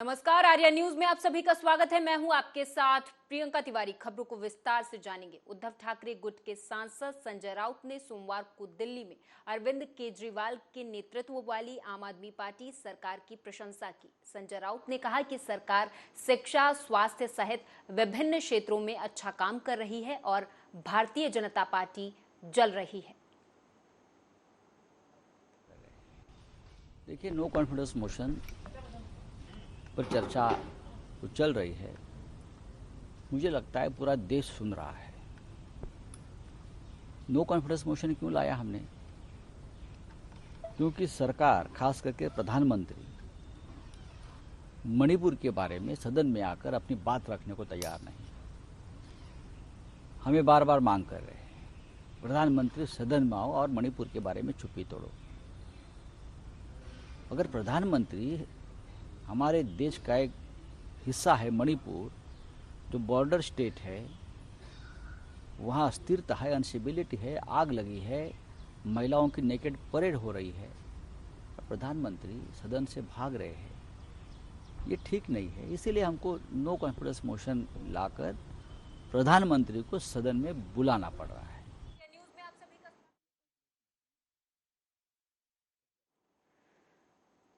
नमस्कार, आर्या न्यूज में आप सभी का स्वागत है। मैं हूं आपके साथ प्रियंका तिवारी। खबरों को विस्तार से जानेंगे। उद्धव ठाकरे गुट के सांसद संजय राउत ने सोमवार को दिल्ली में अरविंद केजरीवाल के नेतृत्व वाली आम आदमी पार्टी सरकार की प्रशंसा की। संजय राउत ने कहा कि सरकार शिक्षा, स्वास्थ्य सहित विभिन्न क्षेत्रों में अच्छा काम कर रही है और भारतीय जनता पार्टी जल रही है। देखिए, नो कॉन्फिडेंस मोशन पर चर्चा तो चल रही है। मुझे लगता है पूरा देश सुन रहा है। नो कॉन्फिडेंस मोशन क्यों लाया हमने? क्योंकि सरकार, खास करके प्रधानमंत्री, मणिपुर के बारे में सदन में आकर अपनी बात रखने को तैयार नहीं। हमें बार बार मांग कर रहे हैं, प्रधानमंत्री सदन में आओ और मणिपुर के बारे में चुप्पी तोड़ो। अगर प्रधानमंत्री हमारे देश का एक हिस्सा है मणिपुर, जो बॉर्डर स्टेट है, वहाँ अस्थिरता है, अनस्टेबिलिटी है, आग लगी है, महिलाओं की नेकेड परेड हो रही है, प्रधानमंत्री सदन से भाग रहे हैं, ये ठीक नहीं है। इसीलिए हमको नो कॉन्फिडेंस मोशन लाकर प्रधानमंत्री को सदन में बुलाना पड़ रहा है।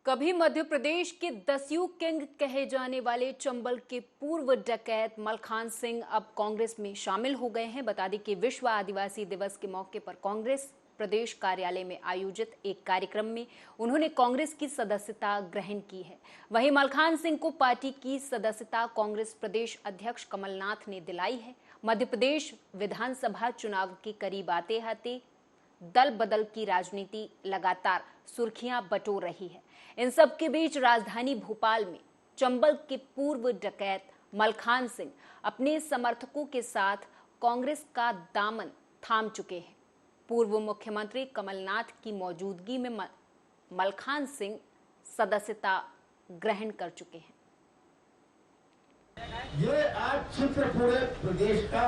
कभी मध्य प्रदेश के दस्यू किंग कहे जाने वाले चंबल के पूर्व डकैत मलखान सिंह अब कांग्रेस में शामिल हो गए हैं। बता दें कि विश्व आदिवासी दिवस के मौके पर कांग्रेस प्रदेश कार्यालय में आयोजित एक कार्यक्रम में उन्होंने कांग्रेस की सदस्यता ग्रहण की है। वहीं मलखान सिंह को पार्टी की सदस्यता कांग्रेस प्रदेश अध्यक्ष कमलनाथ ने दिलाई है। मध्य प्रदेश विधानसभा चुनाव के करीब आते आते दल बदल की राजनीति लगातार सुर्खियां बटोर रही है। इन सब के बीच राजधानी भोपाल में चंबल के पूर्व डकैत मलखान सिंह अपने समर्थकों के साथ कांग्रेस का दामन थाम चुके हैं। पूर्व मुख्यमंत्री कमलनाथ की मौजूदगी में मलखान सिंह सदस्यता ग्रहण कर चुके हैं। ये आज चित्र पूरे प्रदेश का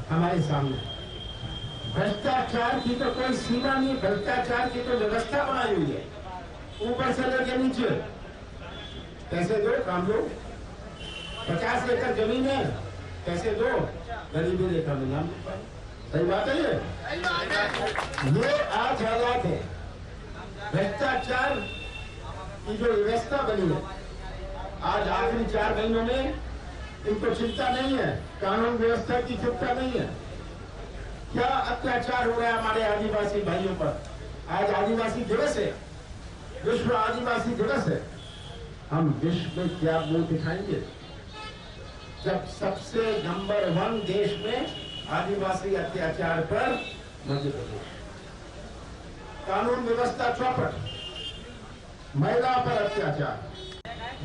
हमारे सामने है। भ्रष्टाचार की तो कोई सीमा नहीं, भ्रष्टाचार की तो व्यवस्था बनाई हुई है, ऊपर से लेकर नीचे। पैसे दो, काम लो। 50 एकड़ जमीन है, पैसे दो, गरीबी रेखा में नाम। सही बात है ये आज हालात है। भ्रष्टाचार की जो व्यवस्था बनी है, आज आखिरी 4 महीनों में इनको चिंता नहीं है, कानून व्यवस्था की चिंता नहीं है। क्या अत्याचार हो रहा है हमारे आदिवासी भाइयों पर। आज आदिवासी दिवस है, विश्व आदिवासी दिवस है। हम विश्व में क्या मुंह दिखाएंगे जब सबसे नंबर 1 देश में आदिवासी अत्याचार पर मध्य प्रदेश। कानून व्यवस्था चौपट, महिला पर अत्याचार,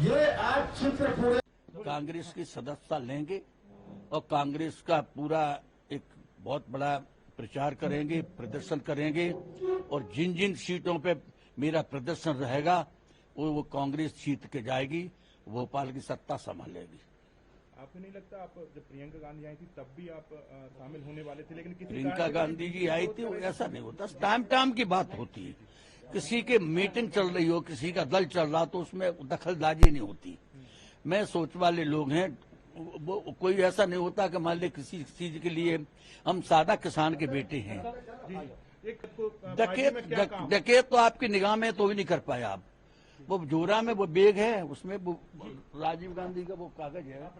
ये आज चित्र पूरे। कांग्रेस की सदस्यता लेंगे और कांग्रेस का पूरा एक बहुत बड़ा प्रचार करेंगे, प्रदर्शन करेंगे और जिन जिन सीटों पे मेरा प्रदर्शन रहेगा वो कांग्रेस जीत के जाएगी, भोपाल की सत्ता संभालेगी। आपको नहीं लगता आप जब प्रियंका गांधी आई थी तब भी आप शामिल होने वाले थे, लेकिन प्रियंका गांधी जी आई थी, ऐसा नहीं होता, टाइम टाइम की बात होती है। किसी के मीटिंग चल रही हो, किसी का दल चल रहा, तो उसमें दखलंदाजी नहीं होती। मैं सोच वाले लोग हैं, वो कोई ऐसा नहीं होता कि मान ले किसी चीज के लिए हम सादा किसान के बेटे हैं। डकैत तो आपकी निगाह में तो भी नहीं कर पाए आप। वो जोरा में वो बैग है, उसमें वो राजीव गांधी का वो कागज है।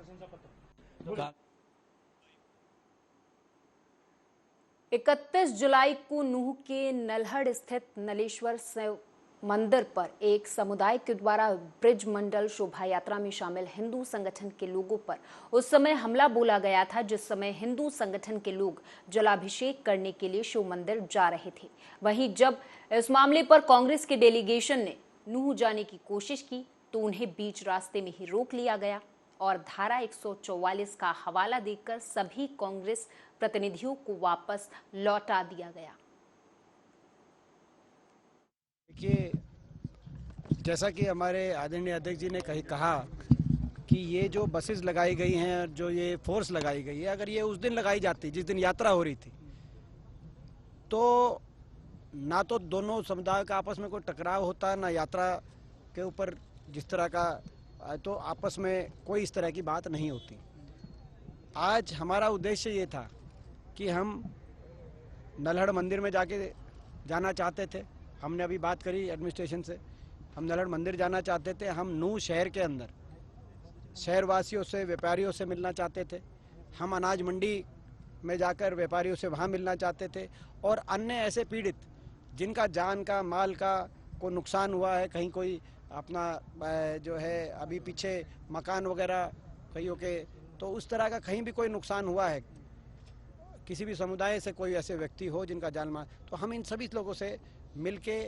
31 जुलाई को नूह के नल्हड़ स्थित नलेश्वर शिव मंदिर पर एक समुदाय के द्वारा ब्रिज मंडल शोभा यात्रा में शामिल हिंदू संगठन के लोगों पर उस समय हमला बोला गया था, जिस समय हिंदू संगठन के लोग जलाभिषेक करने के लिए शिव मंदिर जा रहे थे। वहीं जब इस मामले पर कांग्रेस के डेलीगेशन ने नूह जाने की कोशिश की तो उन्हें बीच रास्ते में ही रोक लिया गया और धारा 144 का हवाला देकर सभी कांग्रेस प्रतिनिधियों को वापस लौटा दिया गया। देखिए, जैसा कि हमारे आदरणीय अध्यक्ष जी ने कहा कि ये जो बसेस लगाई गई हैं, जो ये फोर्स लगाई गई है, अगर ये उस दिन लगाई जाती जिस दिन यात्रा हो रही थी, तो ना तो दोनों समुदाय का आपस में कोई टकराव होता, ना यात्रा के ऊपर जिस तरह का तो आपस में कोई इस तरह की बात नहीं होती। आज हमारा उद्देश्य ये था कि हम नल्हड़ मंदिर में जाना चाहते थे। हमने अभी बात करी एडमिनिस्ट्रेशन से, हम नल्हड़ मंदिर जाना चाहते थे। हम नूह शहर के अंदर शहरवासियों से, व्यापारियों से मिलना चाहते थे। हम अनाज मंडी में जाकर व्यापारियों से वहाँ मिलना चाहते थे। और अन्य ऐसे पीड़ित जिनका जान का, माल का को नुकसान हुआ है, कहीं कोई अपना जो है अभी पीछे मकान वगैरह कईयों के, तो उस तरह का कहीं भी कोई नुकसान हुआ है, किसी भी समुदाय से कोई ऐसे व्यक्ति हो जिनका जान माल, तो हम इन सभी लोगों से मिलके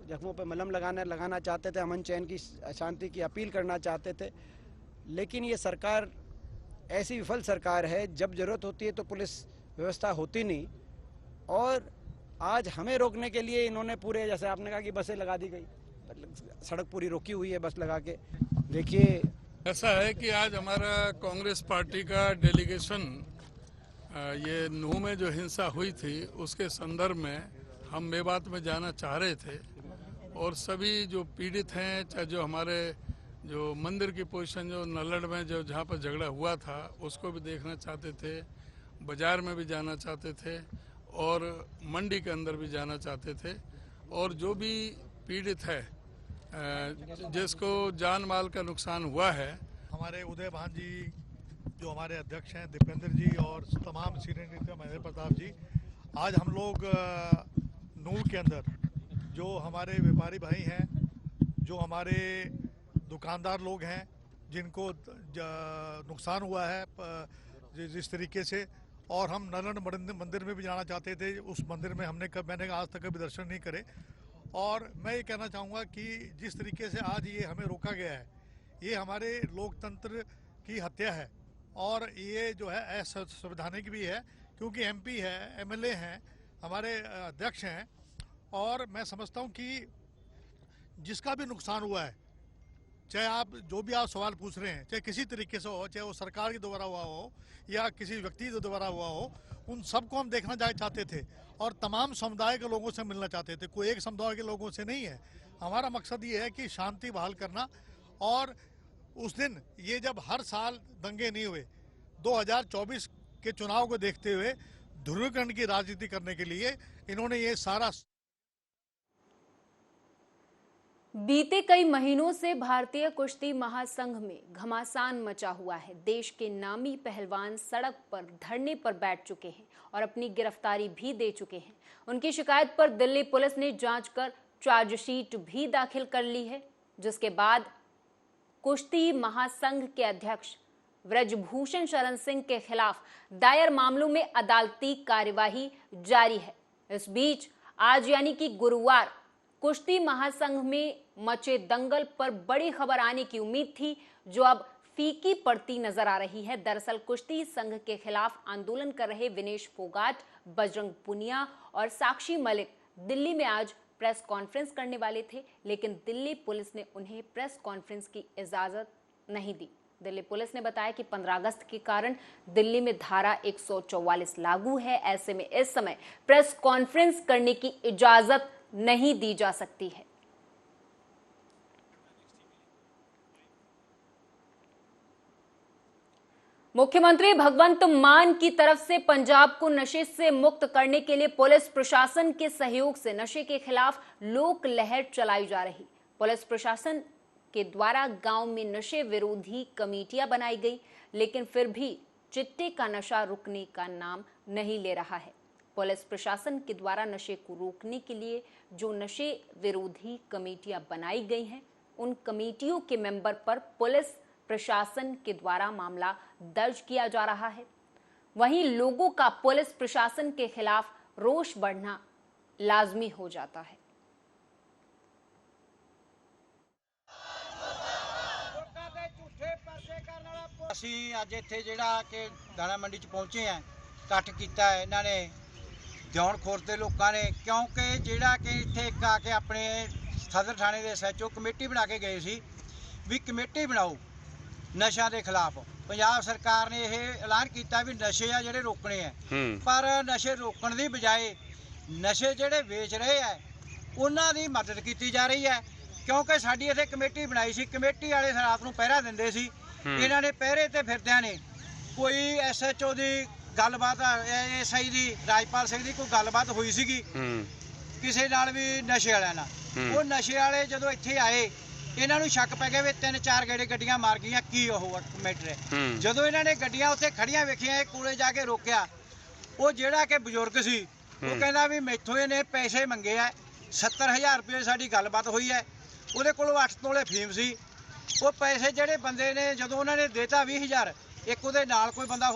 जख्मों पर मलहम लगाना चाहते थे। अमन चैन की, शांति की अपील करना चाहते थे। लेकिन ये सरकार ऐसी विफल सरकार है, जब जरूरत होती है तो पुलिस व्यवस्था होती नहीं। और आज हमें रोकने के लिए इन्होंने पूरे, जैसे आपने कहा कि बसें लगा दी गई, सड़क पूरी रोकी हुई है बस लगा के। देखिए, ऐसा है कि आज हमारा कांग्रेस पार्टी का डेलीगेशन ये नूह में जो हिंसा हुई थी उसके संदर्भ में हम मेवात में जाना चाह रहे थे। और सभी जो पीड़ित हैं, चाहे जो हमारे जो मंदिर की पोजीशन जो नल्हड़ में जो जहाँ पर झगड़ा हुआ था उसको भी देखना चाहते थे, बाजार में भी जाना चाहते थे और मंडी के अंदर भी जाना चाहते थे। और जो भी पीड़ित है, जिसको जान माल का नुकसान हुआ है, हमारे उदय भान जी जो हमारे अध्यक्ष हैं, दीपेंद्र जी और तमाम सीनियर नेता महेंद्र प्रताप जी, आज हम लोग नूह के अंदर जो हमारे व्यापारी भाई हैं, जो हमारे दुकानदार लोग हैं जिनको नुकसान हुआ है जिस तरीके से, और हम नल्हड़ मंदिर में भी जाना चाहते थे। उस मंदिर में मैंने आज तक कभी दर्शन नहीं करे। और मैं ये कहना चाहूँगा कि जिस तरीके से आज ये हमें रोका गया है, ये हमारे लोकतंत्र की हत्या है। और ये जो है असंवैधानिक भी है, क्योंकि एमपी है, एमएलए हैं, हमारे अध्यक्ष हैं। और मैं समझता हूँ कि जिसका भी नुकसान हुआ है, चाहे आप जो भी आप सवाल पूछ रहे हैं, चाहे किसी तरीके से हो, चाहे वो सरकार के द्वारा हुआ हो या किसी व्यक्ति के द्वारा हुआ हो, उन सबको हम देखना चाहते थे और तमाम समुदाय के लोगों से मिलना चाहते थे। कोई एक समुदाय के लोगों से नहीं है। हमारा मकसद ये है कि शांति बहाल करना। और उस दिन ये जब हर साल दंगे नहीं हुए, 2024 के चुनाव को देखते हुए ध्रुवीकरण की राजनीति करने के लिए इन्होंने ये सारा। बीते कई महीनों से भारतीय कुश्ती महासंघ में घमासान मचा हुआ है। देश के नामी पहलवान सड़क पर धरने पर बैठ चुके हैं और अपनी गिरफ्तारी भी दे चुके हैं। उनकी शिकायत पर दिल्ली पुलिस ने जांच कर चार्जशीट भी दाखिल कर ली है, जिसके बाद कुश्ती महासंघ के अध्यक्ष ब्रजभूषण शरण सिंह के खिलाफ दायर मामलों में अदालती कार्यवाही जारी है। इस बीच आज यानी कि गुरुवार कुश्ती महासंघ में मचे दंगल पर बड़ी खबर आने की उम्मीद थी, जो अब फीकी पड़ती नजर आ रही है। दरअसल कुश्ती संघ के खिलाफ आंदोलन कर रहे विनेश फोगाट, बजरंग पुनिया और साक्षी मलिक दिल्ली में आज प्रेस कॉन्फ्रेंस करने वाले थे, लेकिन दिल्ली पुलिस ने उन्हें प्रेस कॉन्फ्रेंस की इजाजत नहीं दी। दिल्ली पुलिस ने बताया कि 15 अगस्त के कारण दिल्ली में धारा 144 लागू है। ऐसे में इस समय प्रेस कॉन्फ्रेंस करने की इजाजत नहीं दी जा सकती है। मुख्यमंत्री भगवंत मान की तरफ से पंजाब को नशे से मुक्त करने के लिए पुलिस प्रशासन के सहयोग से नशे के खिलाफ लोक लहर चलाई जा रही। पुलिस प्रशासन के द्वारा गांव में नशे विरोधी कमेटियां बनाई गई, लेकिन फिर भी चिट्टे का नशा रुकने का नाम नहीं ले रहा है। पुलिस प्रशासन के द्वारा नशे को रोकने के लिए जो नशे विरोधी कमेटियां बनाई गई हैं, उन कमेटियों के मेंबर पर पुलिस प्रशासन के द्वारा मामला दर्ज किया जा रहा है। वहीं लोगों का पुलिस प्रशासन के खिलाफ रोष बढ़ना लाजमी हो जाता है। ਅਸੀਂ ਅੱਜ ਇੱਥੇ ਜਿਹੜਾ ਕਿ ਦਾਣਾ ਮੰਡੀ 'ਚ ਪਹੁੰਚੇ ਆ, ਇਕੱਠ ਕੀਤਾ ਹੈ ਇਹਨਾਂ ਨੇ ਦਿਉਣ ਖੁਰਦ ਦੇ ਲੋਕਾਂ ਨੇ, ਕਿਉਂਕਿ ਜਿਹੜਾ ਕਿ ਇੱਥੇ ਇੱਕ ਆ ਕੇ ਆਪਣੇ ਸਦਰ ਥਾਣੇ ਦੇ SHO ਕਮੇਟੀ ਬਣਾ ਕੇ ਗਏ ਸੀ ਵੀ ਕਮੇਟੀ ਬਣਾਓ ਨਸ਼ਿਆਂ ਦੇ ਖਿਲਾਫ। ਪੰਜਾਬ ਸਰਕਾਰ ਨੇ ਇਹ ਐਲਾਨ ਕੀਤਾ ਵੀ ਨਸ਼ੇ ਆ ਜਿਹੜੇ ਰੋਕਣੇ ਆ, ਪਰ ਨਸ਼ੇ ਰੋਕਣ ਦੀ ਬਜਾਏ ਨਸ਼ੇ ਜਿਹੜੇ ਵੇਚ ਰਹੇ ਆ ਉਹਨਾਂ ਦੀ ਮਦਦ ਕੀਤੀ ਜਾ ਰਹੀ ਹੈ। क्योंकि साडी इत्थे कमेटी बनाई सी, कमेटी वाले रात नूं पहरा दिंदे सी। इन्हां ने पहरे ते फिरदियां ने कोई SHO दी गलबात, SI दी, राजपाल सिंह दी कोई गलबात हुई सीगी किसी नाल भी नशे वालियां नाल। वो नशे वाले जदों इत्थे आए इन्हां नूं शक पै गया भी 3-4 गेड़े गड्डियां मार गईयां, की ओह मैटर है। जदों इन्हां ने गड्डियां उत्थे खड़ियां वेखियां, कोले जाके रोकिया, वो जिहड़ा कि बजुर्ग सी वो कहना भी मैथों इहने पैसे मंगे है, 70,000 रुपये साडी गलबात हुई है, ਉਹਦੇ ਕੋਲੋਂ 8 ਤੋਲੇ ਫੀਮ ਸੀ। ਉਹ ਪੈਸੇ ਜਿਹੜੇ ਬੰਦੇ ਨੇ ਜਦੋਂ ਉਹਨਾਂ ਨੇ ਦੇਤਾ 20,000, ਇੱਕ ਉਹਦੇ ਨਾਲ ਕੋਈ ਬੰਦਾ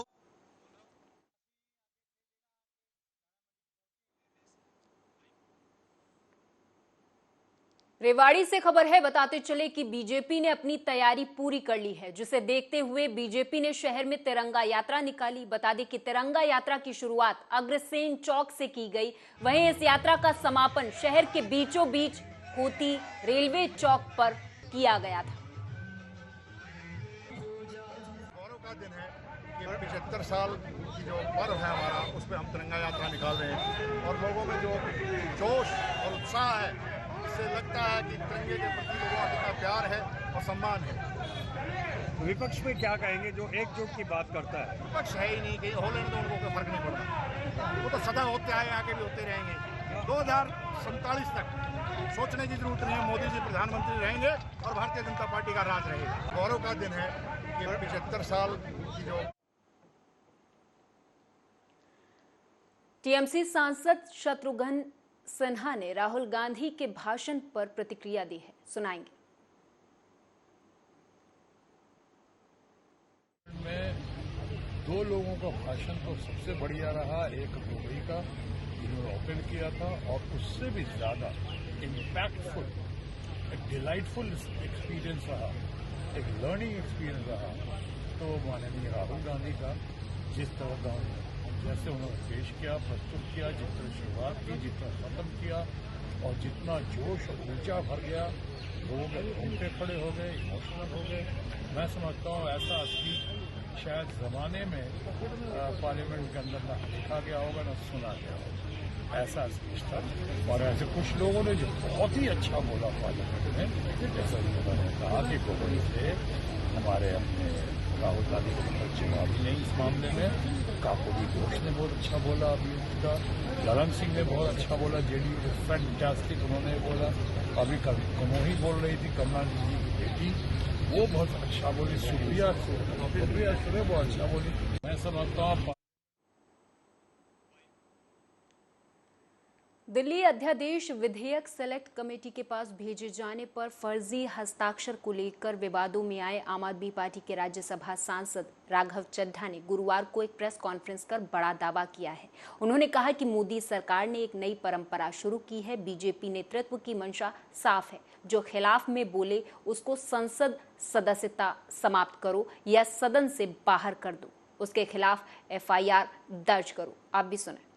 रेवाड़ी से खबर है, बताते चले कि बीजेपी ने अपनी तैयारी पूरी कर ली है, जिसे देखते हुए बीजेपी ने शहर में तिरंगा यात्रा निकाली। बता दें कि तिरंगा यात्रा की शुरुआत अग्रसेन चौक से की गई, वहीं इस यात्रा का समापन शहर के बीचों बीच होती रेलवे चौक पर किया गया था। गौरव का दिन है कि 75 साल की जो पर्व है हमारा, उस पर हम तिरंगा यात्रा निकाल रहे हैं और लोगों में जो जोश और उत्साह है, इससे लगता है कि तिरंगे के प्रति लोगों का कितना प्यार है और सम्मान है। विपक्ष में क्या कहेंगे जो एकजुट की बात करता है? विपक्ष है ही नहीं, कहीं हो लेने तो उनको कोई फर्क नहीं पड़ता, वो तो सदा होते आए, आगे भी होते रहेंगे। 2047 तक सोचने की जरूरत नहीं है, मोदी जी प्रधानमंत्री रहेंगे और भारतीय जनता पार्टी का राज रहेगा। गौरव का दिन है कि 75 साल की जो टीएमसी सांसद शत्रुघ्न सिन्हा ने राहुल गांधी के भाषण पर प्रतिक्रिया दी है, सुनाएंगे। में 2 लोगों का भाषण तो सबसे बढ़िया रहा, एक दुबई का जिन्होंने ओपन किया था और उससे भी ज्यादा इम्पैक्टफुल, एक डिलाइटफुल एक्सपीरियंस रहा, एक लर्निंग एक्सपीरियंस रहा तो माननीय राहुल गांधी का, जिस तरह जैसे उन्होंने पेश किया, प्रस्तुत किया, जिस तरह शुरुआत की, जितना खत्म किया और जितना जोश और ऊर्जा भर गया, लोगों के रोंगटे खड़े हो गए, इमोशनल हो गए। मैं समझता हूँ ऐसा स्पीच शायद ज़माने में पार्लियामेंट के अंदर ना देखा गया होगा ना सुना गया होगा, ऐसा स्पीच था। और ऐसे कुछ लोगों ने जो बहुत ही अच्छा बोला पार्लियामेंट में, जैसा कि उन्होंने कहा कि कोई से हमारे अपने राहुल गांधी को जवाब ही नहीं इस मामले में। काकोरी घोष ने बहुत अच्छा बोला, अभी उसका ललन सिंह ने बहुत अच्छा बोला, जेडीयू के फैंटास्टिक उन्होंने बोला। अभी कमोही बोल रही थी, कमलनाथ जी की बेटी, वो बहुत अच्छा बोली। सुप्रिया सुरे बहुत अच्छा बोली। मैं समझता हूँ दिल्ली अध्यादेश विधेयक सेलेक्ट कमेटी के पास भेजे जाने पर फर्जी हस्ताक्षर को लेकर विवादों में आए आम आदमी पार्टी के राज्यसभा सांसद राघव चड्ढा ने गुरुवार को एक प्रेस कॉन्फ्रेंस कर बड़ा दावा किया है। उन्होंने कहा कि मोदी सरकार ने एक नई परंपरा शुरू की है। बीजेपी नेतृत्व की मंशा साफ है, जो खिलाफ में बोले उसको संसद सदस्यता समाप्त करो या सदन से बाहर कर दो, उसके खिलाफ FIR दर्ज करो। आप भी सुने।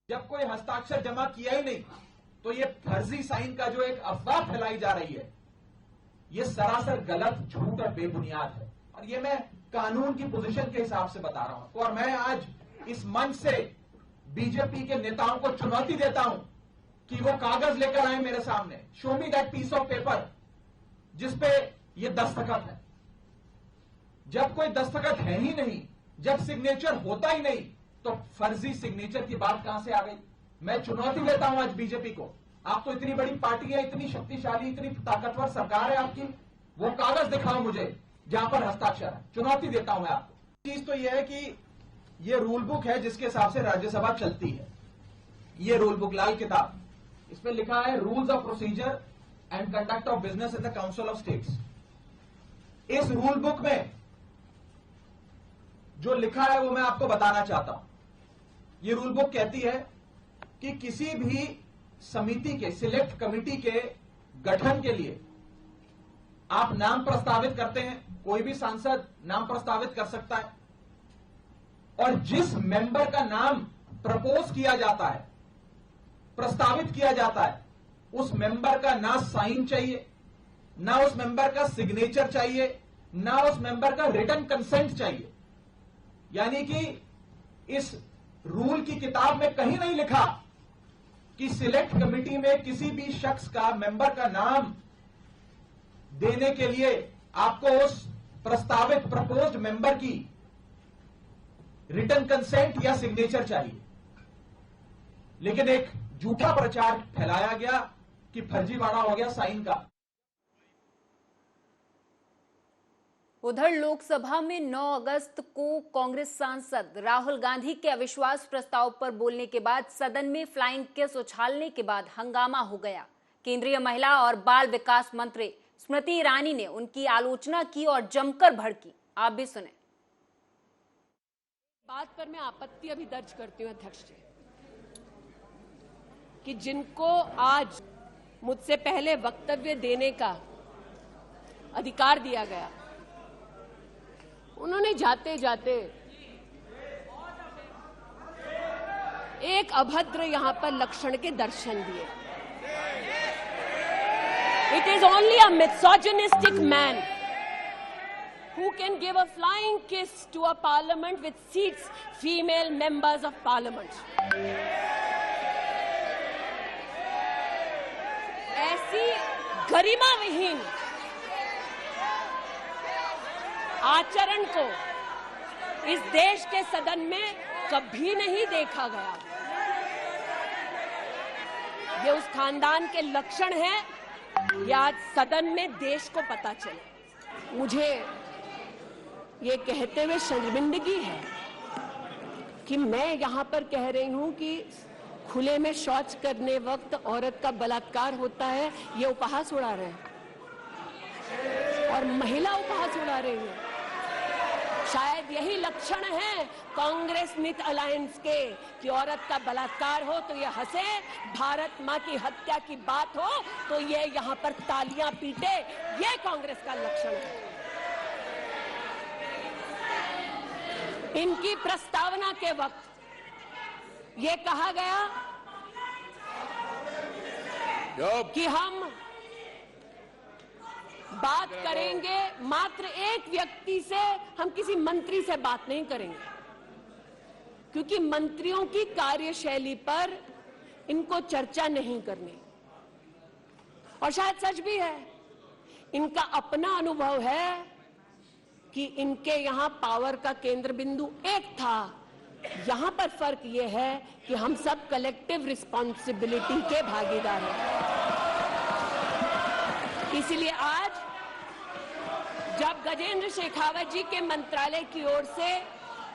जब कोई हस्ताक्षर जमा किया ही नहीं तो ये फर्जी साइन का जो एक अफवाह फैलाई जा रही है, ये सरासर गलत, झूठ और बेबुनियाद है। और ये मैं कानून की पोजीशन के हिसाब से बता रहा हूं। और मैं आज इस मंच से बीजेपी के नेताओं को चुनौती देता हूं कि वो कागज लेकर आए मेरे सामने, show me that piece of paper जिसपे ये दस्तखत है। जब कोई दस्तखत है ही नहीं, जब सिग्नेचर होता ही नहीं, तो फर्जी सिग्नेचर की बात कहां से आ गई? मैं चुनौती देता हूं आज बीजेपी को। आप तो इतनी बड़ी पार्टी है, इतनी शक्तिशाली, इतनी ताकतवर सरकार है आपकी, वो कागज दिखाओ मुझे जहां पर हस्ताक्षर है। चुनौती देता हूं मैं आपको। चीज तो यह है कि ये रूल बुक है जिसके हिसाब से राज्यसभा चलती है। ये रूल बुक, लाल किताब, इसमें लिखा है rules of procedure and conduct of business in the council of states. इस रूल बुक में जो लिखा है वो मैं आपको बताना चाहता हूं। ये रूल बुक कहती है कि किसी भी समिति के, सिलेक्ट कमेटी के गठन के लिए आप नाम प्रस्तावित करते हैं, कोई भी सांसद नाम प्रस्तावित कर सकता है, और जिस मेंबर का नाम प्रपोज किया जाता है, प्रस्तावित किया जाता है, उस मेंबर का ना साइन चाहिए, ना उस मेंबर का सिग्नेचर चाहिए, ना उस मेंबर का रिटन कंसेंट चाहिए। यानी कि इस रूल की किताब में कहीं नहीं लिखा कि सिलेक्ट कमेटी में किसी भी शख्स का, मेंबर का नाम देने के लिए आपको उस प्रस्तावित प्रपोज्ड मेंबर की रिटन कंसेंट या सिग्नेचर चाहिए। लेकिन एक झूठा प्रचार फैलाया गया कि फर्जीवाड़ा हो गया साइन का। उधर लोकसभा में 9 अगस्त को कांग्रेस सांसद राहुल गांधी के अविश्वास प्रस्ताव पर बोलने के बाद सदन में फ्लाइंग किस उछालने के बाद हंगामा हो गया। केंद्रीय महिला और बाल विकास मंत्री स्मृति ईरानी ने उनकी आलोचना की और जमकर भड़की। आप भी सुने। बात पर मैं आपत्ति अभी दर्ज करती हूं अध्यक्ष जी, कि जिनको आज मुझसे पहले वक्तव्य देने का अधिकार दिया गया, उन्होंने जाते जाते एक अभद्र यहां पर लक्षण के दर्शन दिए। It is only a misogynistic man who can give a flying kiss to a parliament with seats female members of parliament. ऐसी गरिमा विहीन आचरण को इस देश के सदन में कभी नहीं देखा गया। ये उस खानदान के लक्षण हैं, ये आज सदन में देश को पता चले। मुझे ये कहते हुए शर्मिंदगी है कि मैं यहां पर कह रही हूं कि खुले में शौच करने वक्त औरत का बलात्कार होता है, ये उपहास उड़ा रहे हैं और महिला उपहास उड़ा रही है। शायद यही लक्षण है कांग्रेस मिथ अलायंस के कि औरत का बलात्कार हो तो ये हंसे, भारत मां की हत्या की बात हो तो ये यहां पर तालियां पीटे, ये कांग्रेस का लक्षण है। इनकी प्रस्तावना के वक्त ये कहा गया कि हम बात करेंगे मात्र एक व्यक्ति से, हम किसी मंत्री से बात नहीं करेंगे, क्योंकि मंत्रियों की कार्यशैली पर इनको चर्चा नहीं करनी। और शायद सच भी है, इनका अपना अनुभव है कि इनके यहां पावर का केंद्र बिंदु एक था। यहां पर फर्क यह है कि हम सब कलेक्टिव रिस्पॉन्सिबिलिटी के भागीदार हैं। इसलिए आज जब गजेंद्र शेखावत जी के मंत्रालय की ओर से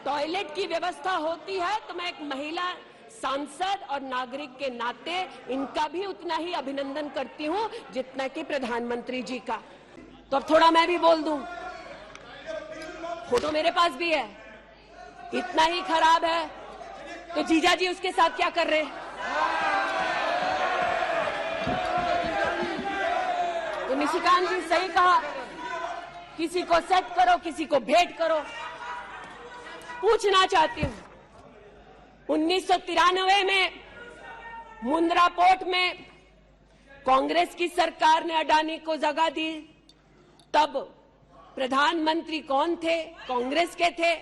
टॉयलेट की व्यवस्था होती है तो मैं एक महिला सांसद और नागरिक के नाते इनका भी उतना ही अभिनंदन करती हूं जितना कि प्रधानमंत्री जी का। तो अब थोड़ा मैं भी बोल दूं, फोटो मेरे पास भी है, इतना ही खराब है तो जीजा जी उसके साथ क्या कर रहे हैं? तो निशिकांत जी सही कहा, किसी को सेट करो, किसी को भेंट करो। पूछना चाहती हूं, 1993 में मुंद्रा पोर्ट में कांग्रेस की सरकार ने अडानी को जगह दी, तब प्रधानमंत्री कौन थे? कांग्रेस के थे।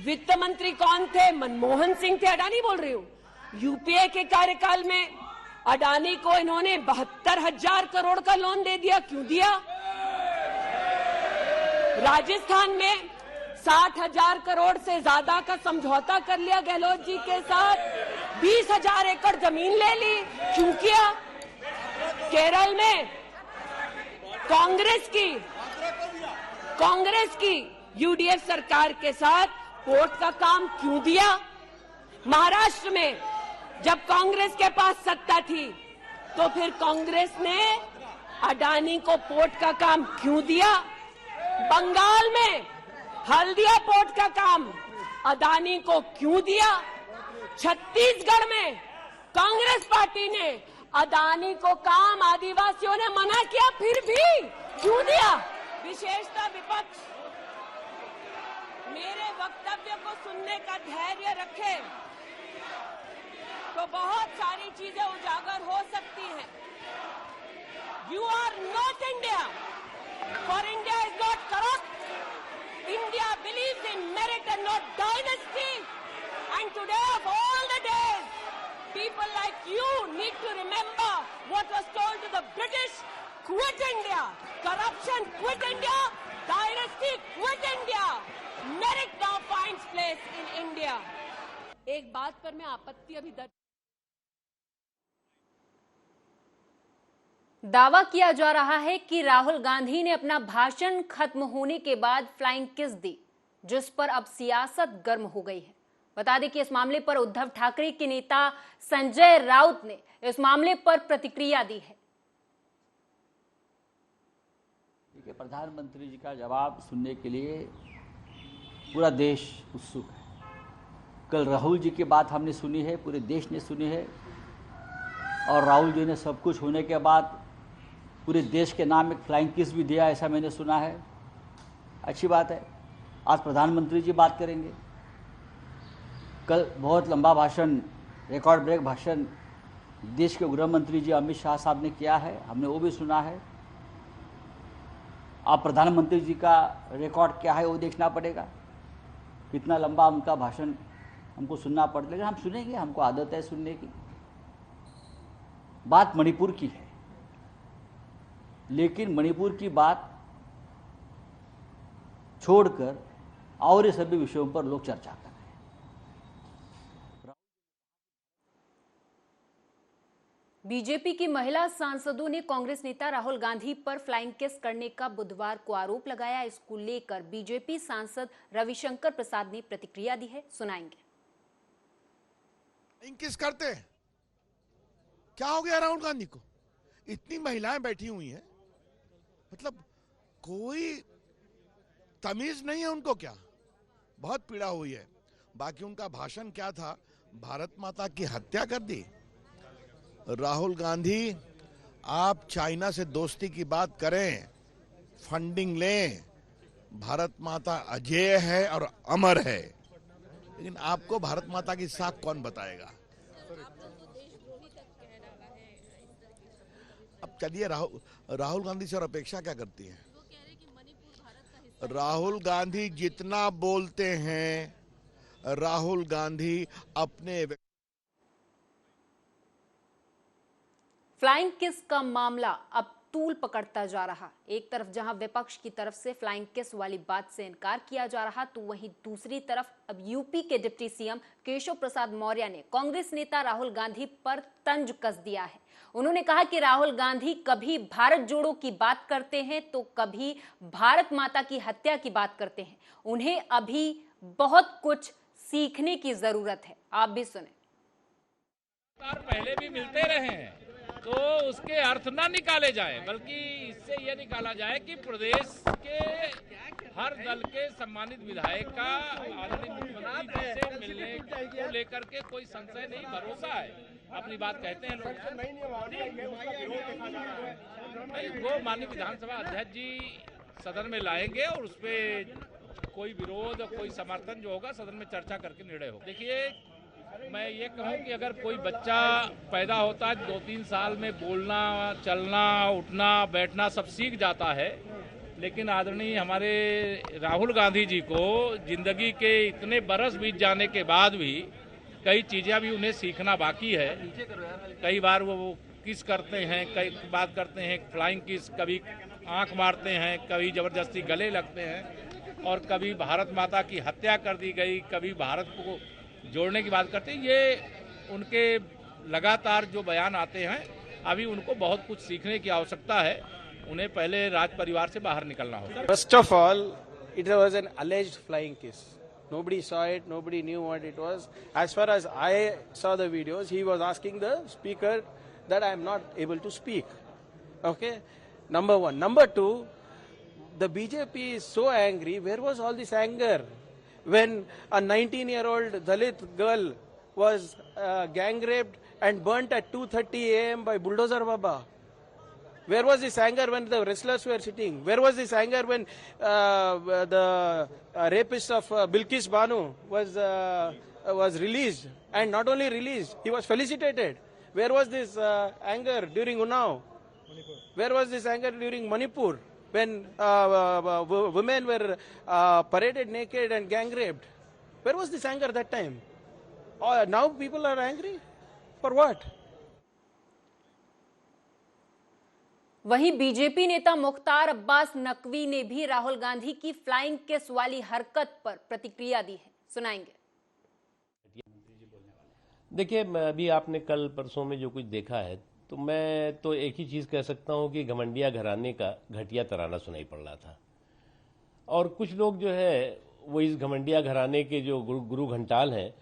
वित्त मंत्री कौन थे? मनमोहन सिंह थे। अडानी बोल रही हूं। यूपीए के कार्यकाल में अडानी को इन्होंने 72,000 करोड़ का लोन दे दिया। क्यों दिया? राजस्थान में 60,000 करोड़ से ज्यादा का समझौता कर लिया गहलोत जी के साथ, 20,000 एकड़ जमीन ले ली। क्यों किया? केरल में कांग्रेस की यूडीएफ सरकार के साथ पोर्ट का काम क्यों दिया? महाराष्ट्र में जब कांग्रेस के पास सत्ता थी तो फिर कांग्रेस ने अडानी को पोर्ट का काम क्यों दिया? बंगाल में हल्दिया पोर्ट का काम अडानी को क्यों दिया? छत्तीसगढ़ में कांग्रेस पार्टी ने अडानी को काम आदिवासियों ने मना किया, फिर भी क्यों दिया? विशेषतः विपक्ष मेरे वक्तव्य को सुनने का धैर्य रखे तो बहुत सारी चीजें उजागर हो सकती हैं। You are not India, for India is not corrupt. India believes in merit and not dynasty. And today of all the days, People like you need to remember what was told to the British. Quit India. Corruption, quit India. Dynasty, quit India. Merit now finds place in India. एक बात पर मैं आपत्ति अभी दर्ज दावा किया जा रहा है कि राहुल गांधी ने अपना भाषण खत्म होने के बाद फ्लाइंग किस दी, जिस पर अब सियासत गर्म हो गई है। बता दें कि इस मामले पर उद्धव ठाकरे के नेता संजय राउत ने इस मामले पर प्रतिक्रिया दी है। प्रधानमंत्री जी का जवाब सुनने के लिए पूरा देश उत्सुक है। कल राहुल जी की बात हमने सुनी है, पूरे देश ने सुनी है, और राहुल जी ने सब कुछ होने के बाद पूरे देश के नाम एक फ्लाइंग किस भी दिया, ऐसा मैंने सुना है। अच्छी बात है। आज प्रधानमंत्री जी बात करेंगे। कल बहुत लंबा भाषण, रिकॉर्ड ब्रेक भाषण देश के गृह मंत्री जी अमित शाह साहब ने किया है, हमने वो भी सुना है। अब प्रधानमंत्री जी का रिकॉर्ड क्या है वो देखना पड़ेगा, कितना लंबा उनका भाषण हमको सुनना पड़ेगा, लेकिन हम सुनेंगे, हमको आदत है सुनने की। बात मणिपुर की है, लेकिन मणिपुर की बात छोड़कर और सभी विषयों पर लोग चर्चा कर रहे हैं। बीजेपी की महिला सांसदों ने कांग्रेस नेता राहुल गांधी पर फ्लाइंग किस करने का बुधवार को आरोप लगाया। इसको लेकर बीजेपी सांसद रविशंकर प्रसाद ने प्रतिक्रिया दी है, सुनाएंगे। किस करते हैं, क्या हो गया राहुल गांधी को? इतनी महिलाएं बैठी हुई हैं, मतलब कोई तमीज नहीं है उनको क्या? बहुत पीड़ा हुई है। बाकी उनका भाषण क्या था? भारत माता की हत्या कर दी। राहुल गांधी, आप चाइना से दोस्ती की बात करें, फंडिंग लें, भारत माता अजेय है और अमर है, लेकिन आपको भारत माता की साख कौन बताएगा? अब चलिए, राहुल गांधी से और अपेक्षा क्या करती हैं? राहुल गांधी जितना बोलते हैं, राहुल गांधी अपने फ्लाइंग किस का मामला अब तूल पकड़ता जा रहा। एक तरफ जहां विपक्ष की तरफ से फ्लाइंग किस वाली बात से इनकार किया जा रहा, तो वहीं दूसरी तरफ अब यूपी के डिप्टी सीएम केशव प्रसाद मौर्य ने कांग्रेस नेता राहुल गांधी पर तंज कस दिया है। उन्होंने कहा कि राहुल गांधी कभी भारत जोड़ो की बात करते हैं तो कभी भारत माता की हत्या की बात करते हैं। उन्हें अभी बहुत कुछ सीखने की जरूरत है। आप भी सुने। पहले भी मिलते रहे हैं तो उसके अर्थ ना निकाले जाए, बल्कि इससे यह निकाला जाए कि प्रदेश के हर दल के सम्मानित विधायक का आदरणीय मुख्यमंत्री जी से मिलने को लेकर के कोई संशय नहीं, भरोसा है। अपनी बात कहते हैं लोग। वो माननीय विधानसभा अध्यक्ष जी सदन में लाएंगे और उस पर कोई विरोध, कोई समर्थन जो होगा सदन में चर्चा करके निर्णय होगा। देखिए, मैं ये कहूँ कि अगर कोई बच्चा पैदा होता है 2-3 साल में बोलना, चलना, उठना, बैठना सब सीख जाता है, लेकिन आदरणीय हमारे राहुल गांधी जी को जिंदगी के इतने बरस बीत जाने के बाद भी कई चीज़ें अभी उन्हें सीखना बाकी है। कई बार वो किस करते हैं, कई बात करते हैं फ्लाइंग किस, कभी आंख मारते हैं, कभी जबरदस्ती गले लगते हैं, और कभी भारत माता की हत्या कर दी गई, कभी भारत को जोड़ने की बात करते हैं। ये उनके लगातार जो बयान आते हैं, अभी उनको बहुत कुछ सीखने की आवश्यकता है। उन्हें पहले राज परिवार से बाहर निकलना होगा। First of all, it was an alleged flying kiss. Nobody saw it, nobody knew what it was. As far as I saw the videos, he was asking the speaker that I am not able to speak. Okay, number one. Number two, the BJP is so angry. Where was all this anger when a 19-year-old Dalit girl was gang raped and burnt at 2:30 a.m. by Bulldozer Baba? Where was this anger when the wrestlers were sitting? Where was this anger when the rapist of Bilkis Banu was released? And not only released, he was felicitated. Where was this anger during Unnao? Where was this anger during Manipur when women were paraded naked and gang raped? Where was this anger that time? Now people are angry. For what? वहीं BJP नेता मुख्तार अब्बास नकवी ने भी राहुल गांधी की flying kiss वाली हरकत पर प्रतिक्रिया दी है, सुनाएंगे। देखिए, अभी आपने कल परसों में जो कुछ देखा है, तो मैं तो एक ही चीज़ कह सकता हूँ कि घमंडिया घराने का घटिया तराना सुनाई पड़ रहा था। और कुछ लोग जो है वो इस घमंडिया घराने के जो गुरु घंटाल हैं,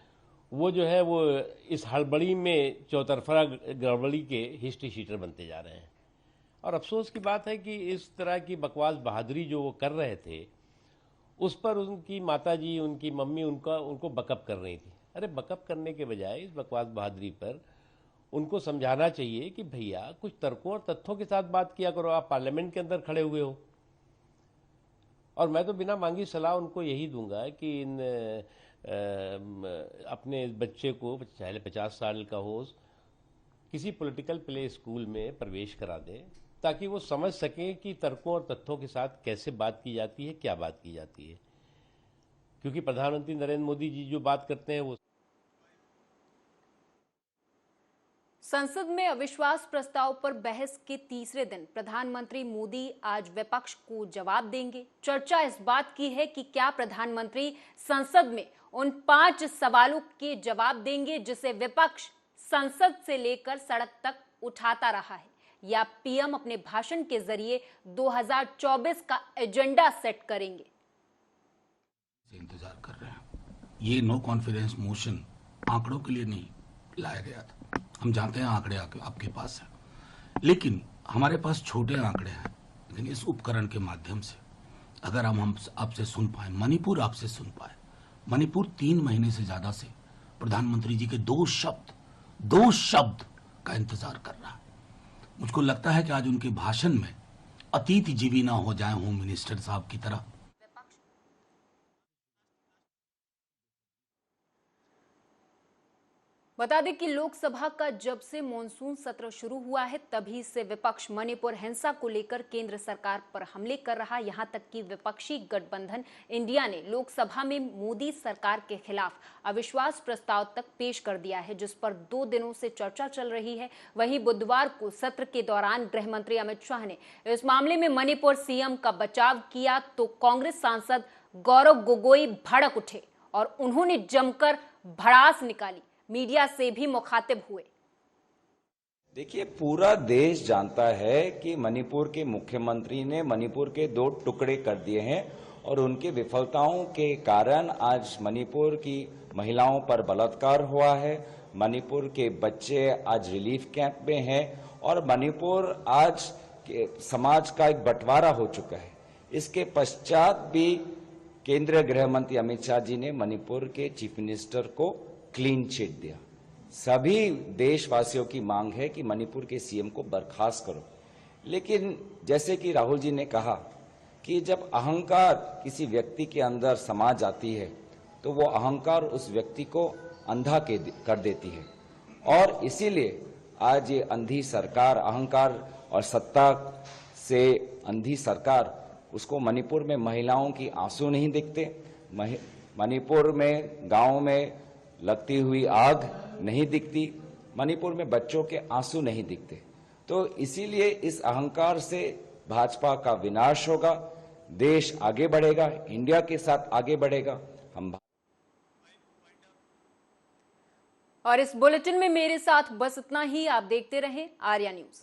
वो जो है वो इस हड़बड़ी में चौतरफा गड़बड़ी के हिस्ट्री शीटर बनते जा रहे हैं। और अफसोस की बात है कि इस तरह की बकवास बहादुरी जो वो कर रहे थे, उस पर उनकी माताजी, उनकी मम्मी उनको बकअप कर रही थी। अरे बकअप करने के बजाय इस बकवास बहादुरी पर उनको समझाना चाहिए कि भैया कुछ तर्कों और तथ्यों के साथ बात किया करो। आप पार्लियामेंट के अंदर खड़े हुए हो। और मैं तो बिना मांगी सलाह उनको यही दूंगा कि अपने बच्चे को, चाहे 50 साल का हो, किसी पॉलिटिकल प्ले स्कूल में प्रवेश करा दें, ताकि वो समझ सकें कि तर्कों और तथ्यों के साथ कैसे बात की जाती है, क्या बात की जाती है। क्योंकि प्रधानमंत्री नरेंद्र मोदी जी जो बात करते हैं वो। संसद में अविश्वास प्रस्ताव पर बहस के तीसरे दिन प्रधानमंत्री मोदी आज विपक्ष को जवाब देंगे। चर्चा इस बात की है कि क्या प्रधानमंत्री संसद में उन 5 सवालों के जवाब देंगे जिसे विपक्ष संसद से लेकर सड़क तक उठाता रहा है, या पीएम अपने भाषण के जरिए 2024 का एजेंडा सेट करेंगे। इंतजार कर रहे हैं। ये नो कॉन्फिडेंस मोशन आंकड़ों के लिए नहीं लाया गया था। हम जानते हैं आंकड़े आपके पास है, लेकिन हमारे पास छोटे आंकड़े हैं। लेकिन इस उपकरण के माध्यम से अगर हम आपसे सुन पाए, मणिपुर आपसे सुन पाए, मणिपुर 3 महीने से ज्यादा से प्रधानमंत्री जी के 2 शब्द का इंतजार कर रहा है। मुझको लगता है कि आज उनके भाषण में अतिथि जीवी ना हो जाए होम मिनिस्टर साहब की तरह। बता दें कि लोकसभा का जब से मॉनसून सत्र शुरू हुआ है, तभी से विपक्ष मणिपुर हिंसा को लेकर केंद्र सरकार पर हमले कर रहा। यहां तक कि विपक्षी गठबंधन इंडिया ने लोकसभा में मोदी सरकार के खिलाफ अविश्वास प्रस्ताव तक पेश कर दिया है, जिस पर 2 दिनों से चर्चा चल रही है। वहीं बुधवार को सत्र के दौरान गृह मंत्री अमित शाह ने इस मामले में मणिपुर सीएम का बचाव किया तो कांग्रेस सांसद गौरव गोगोई भड़क उठे और उन्होंने जमकर भड़ास निकाली, मीडिया से भी मुखातिब हुए। देखिए, पूरा देश जानता है कि मणिपुर के मुख्यमंत्री ने मणिपुर के 2 टुकड़े कर दिए हैं और उनके विफलताओं के कारण आज मणिपुर की महिलाओं पर बलात्कार हुआ है। मणिपुर के बच्चे आज रिलीफ कैंप में हैं और मणिपुर आज के समाज का एक बंटवारा हो चुका है। इसके पश्चात भी केंद्रीय गृह मंत्री अमित शाह जी ने मणिपुर के चीफ मिनिस्टर को क्लीन चिट दिया। सभी देशवासियों की मांग है कि मणिपुर के सीएम को बर्खास्त करो, लेकिन जैसे कि राहुल जी ने कहा कि जब अहंकार किसी व्यक्ति के अंदर समा जाती है तो वो अहंकार उस व्यक्ति को अंधा कर देती है। और इसीलिए आज ये अंधी सरकार, अहंकार और सत्ता से अंधी सरकार, उसको मणिपुर में महिलाओं की आंसू नहीं दिखते, मणिपुर में गांव में लगती हुई आग नहीं दिखती, मणिपुर में बच्चों के आंसू नहीं दिखते। तो इसीलिए इस अहंकार से भाजपा का विनाश होगा, देश आगे बढ़ेगा, इंडिया के साथ आगे बढ़ेगा। और इस बुलेटिन में मेरे साथ बस इतना ही। आप देखते रहें आर्या न्यूज।